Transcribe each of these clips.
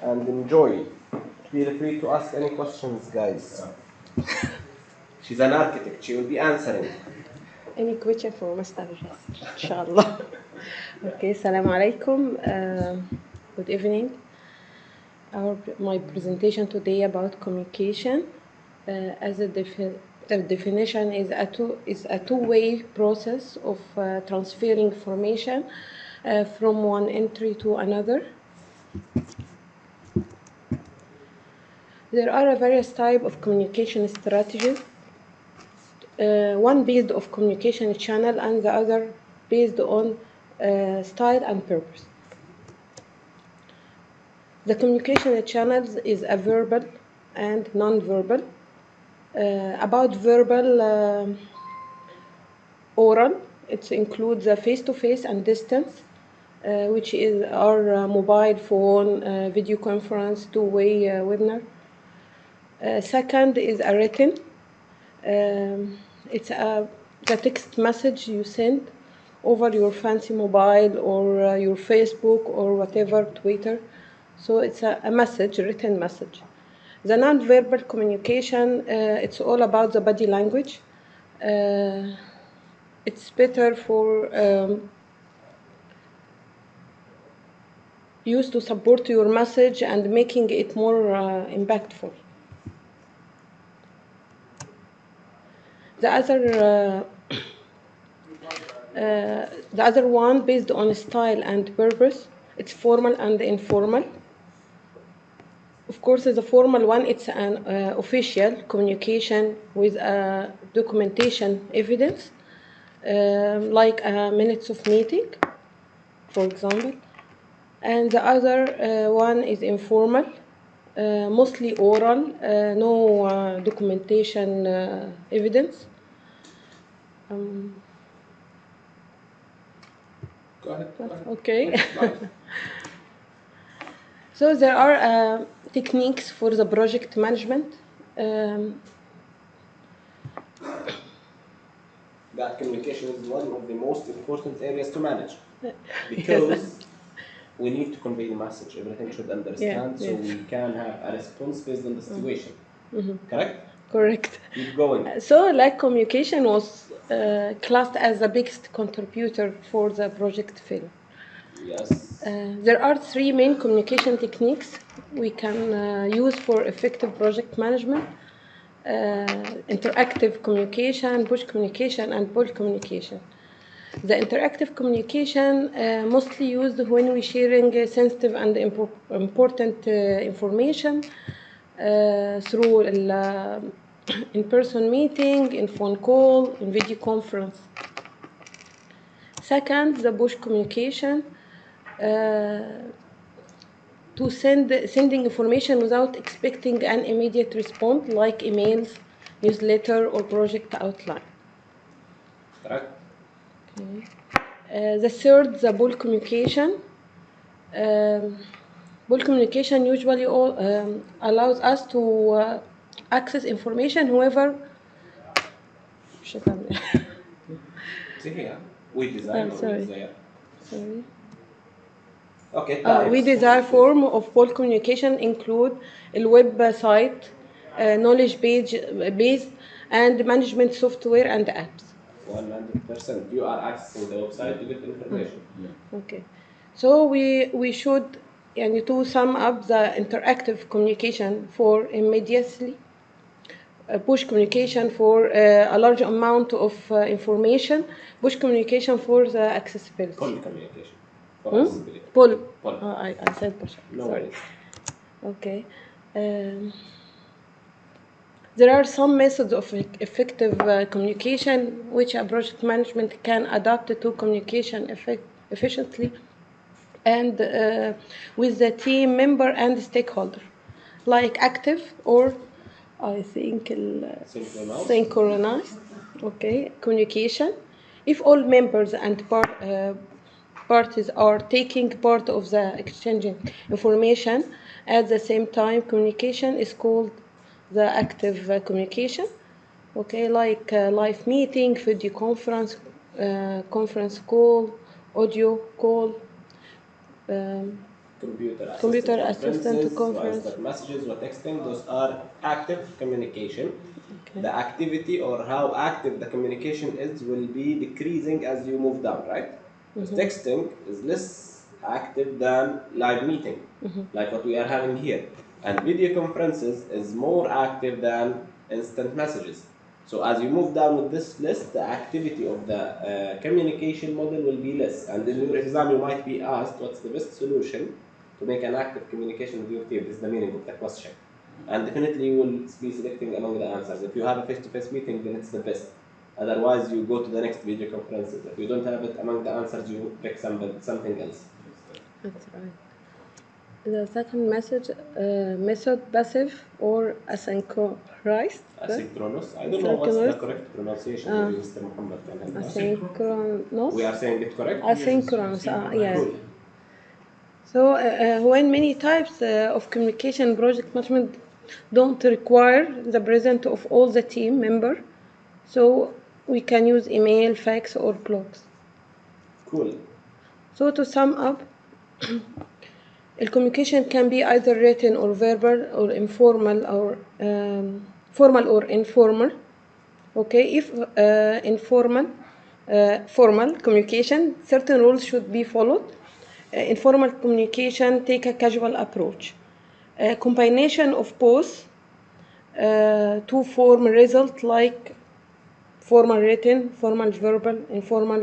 and enjoy. Feel free to ask any questions, guys. She's an architect. She will be answering. Any question for Mr. Jasser, inshallah. Okay, Assalamu alaikum. Good evening. My presentation today about communication. As a the definition is a two-way process of transferring information from one entry to another. There are various types of communication strategies. One based on communication channel and the other based on style and purpose. The communication channels is a verbal and non-verbal. About verbal, oral, it includes a face-to-face and distance, which is our mobile phone, video conference, two-way webinar. Second is a written. It's the text message you send over your fancy mobile or your Facebook or whatever, Twitter. So it's a message, written message. The non-verbal communication, it's all about the body language. It's better for used to support your message and making it more impactful. The other one based on style and purpose. It's formal and informal. Of course, the formal one, it's an official communication with documentation evidence, like minutes of meeting, for example. And the other one is informal, mostly oral, no documentation evidence. Go ahead. Okay. So there are techniques for the project management. That communication is one of the most important areas to manage because we need to convey the message. Everything should understand, so we can have a response based on the situation. Correct? Correct. Keep going. So, like communication was classed as the biggest contributor for the project failure. Yes. There are three main communication techniques we can use for effective project management. Interactive communication, push communication, and pull communication. The interactive communication mostly used when we're sharing sensitive and important information through in-person meeting, in phone call, in video conference. Second, the push communication, to sending information without expecting an immediate response, like emails, newsletter, or project outline. Correct. Okay. The third, the pull communication. Pull communication usually allows us to access information whoever. See here, we design or we desire. Sorry. Okay. We desire form of pull communication include a website, knowledge base, and management software and apps. 100%. You are accessing the website to get information. Okay. So we should, to sum up the interactive communication for immediately, push communication for a large amount of information, push communication for the accessibility. Pull communication. For accessibility. Pull. Pull. I said push. No Sorry. worries. Okay. There are some methods of effective communication which a project management can adapt to communication efficiently and with the team member and stakeholder, like active or I think synchronized. Okay, communication. If all members and parties are taking part of the exchanging information at the same time, communication is called the active communication. Okay, like live meeting, video conference, conference call, audio call. computer assistant conferences, conference. WhatsApp messages, or texting, those are active communication. Okay. The activity or how active the communication is will be decreasing as you move down, right? Because texting is less active than live meeting, like what we are having here. And video conferences is more active than instant messages. So as you move down with this list, the activity of the communication model will be less. And in your exam, you might be asked, what's the best solution to make an active communication with your team? This is the meaning of the question. And definitely you will be selecting among the answers. If you have a face-to-face meeting, then it's the best. Otherwise, you go to the next video conferences. If you don't have it among the answers, you pick something else. That's right. The second method, passive or asynchronous. Asynchronous. I don't know what's the correct pronunciation. Maybe Mr. Muhammad can help us. Asynchronous. We are saying it correct? Asynchronous, yeah. Cool. So when many types of communication project management don't require the presence of all the team member, so we can use email, fax, or blogs. Cool. So to sum up, the communication can be either written or verbal or informal or formal or informal. Okay, if formal communication, certain rules should be followed. Informal communication, take a casual approach. A combination of both to form a result like formal written, formal verbal, informal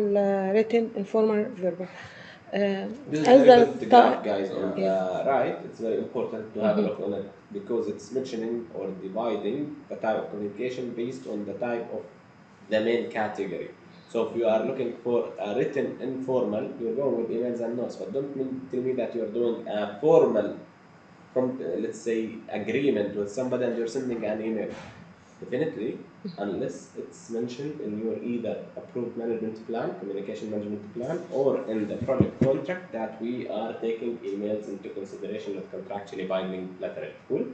written, informal verbal. This is a very good graph, guys, on the right. It's very important to have a look on it because it's mentioning or dividing the type of communication based on the type of the main category. So if you are looking for a written informal, you're going with emails and notes, but don't tell me that you're doing a formal, let's say, agreement with somebody and you're sending an email. Definitely, unless it's mentioned in your either approved management plan, communication management plan, or in the project contract that we are taking emails into consideration with contractually binding letter. Cool?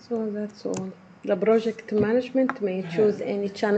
So that's all. The project management may choose any channel